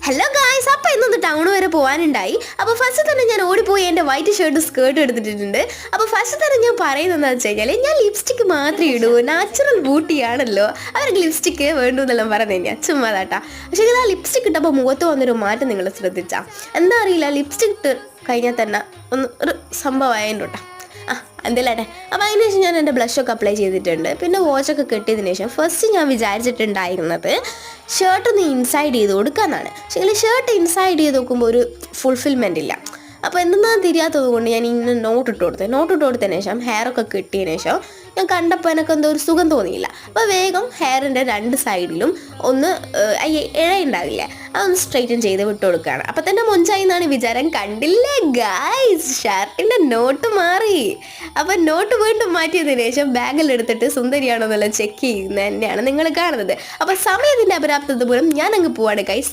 Hello guys, അപ്പോൾ ഇന്നൊന്ന് town വരെ പോകാനുണ്ടായി. അപ്പോൾ ഫസ്റ്റ് തന്നെ ഞാൻ ഓടിപ്പോയി എൻ്റെ വൈറ്റ് ഷർട്ട് സ്കേർട്ട് എടുത്തിട്ടുണ്ട്. അപ്പോൾ ഫസ്റ്റ് തന്നെ ഞാൻ പറയുന്നതെന്ന് വെച്ച് കഴിഞ്ഞാൽ ഞാൻ ലിപ്സ്റ്റിക്ക് മാത്രമേ ഇടൂ, നാച്ചുറൽ ബ്യൂട്ടിയാണല്ലോ, അവർക്ക് ലിപ്സ്റ്റിക്ക് വേണ്ടു എന്നെല്ലാം പറഞ്ഞു കഴിഞ്ഞാൽ ചുമ്മാതാട്ടാ. പക്ഷേ ആ ലിപ്സ്റ്റിക്ക് ഇട്ടപ്പോൾ മുഖത്ത് വന്നൊരു മാറ്റം നിങ്ങൾ ശ്രദ്ധിച്ചാൽ എന്താ അറിയില്ല, ലിപ്സ്റ്റിക്ക് ഇട്ട് കഴിഞ്ഞാൽ തന്നെ ഒരു സംഭവമായതിൻ്റെ കേട്ടോ. എന്തെല്ലാട്ടെ. അപ്പോൾ അതിന് ശേഷം ഞാൻ എൻ്റെ ബ്ലഷൊക്കെ അപ്ലൈ ചെയ്തിട്ടുണ്ട്. പിന്നെ വാച്ചൊക്കെ കെട്ടിയതിന് ശേഷം ഫസ്റ്റ് ഞാൻ വിചാരിച്ചിട്ടുണ്ടായിരുന്നത് ഷർട്ടൊന്ന് ഇൻസൈഡ് ചെയ്ത് കൊടുക്കാമെന്നാണ്. പക്ഷേ ഷർട്ട് ഇൻസൈഡ് ചെയ്ത് നോക്കുമ്പോൾ ഒരു ഫുൾഫിൽമെൻ്റ് ഇല്ല. അപ്പോൾ എന്തെന്നാണ് തിരിയാത്തത് കൊണ്ട് ഞാൻ ഇങ്ങനെ നോട്ട് ഇട്ട് കൊടുത്തതിന് ശേഷം ഹെയറൊക്കെ കെട്ടിയതിന് ശേഷം ഞാൻ കണ്ടപ്പോൾ എനിക്ക് എന്തോ ഒരു സുഖം തോന്നിയില്ല. അപ്പോൾ വേഗം ഹെയറിൻ്റെ രണ്ട് സൈഡിലും ഒന്ന് ഇഴയുണ്ടാവില്ലേ, അതൊന്ന് സ്ട്രെയിറ്റൻ ചെയ്ത് വിട്ട് കൊടുക്കുകയാണ്. അപ്പോൾ തന്നെ മൊഞ്ചായി എന്നാണ് വിചാരം. കണ്ടില്ലേ ഗായ്സ്, ഷർട്ടിൻ്റെ നോട്ട് മാറി. അപ്പോൾ നോട്ട് വീണ്ടും മാറ്റിയതിന് ശേഷം ബാഗിലെടുത്തിട്ട് സുന്ദരിയാണോ എന്നെല്ലാം ചെക്ക് ചെയ്യുന്നത് തന്നെയാണ് നിങ്ങൾ കാണുന്നത്. അപ്പോൾ സമയത്തിൻ്റെ അപരാപ്തത മൂലം ഞാൻ അങ്ങ് പോവാണ് ഗൈസ്.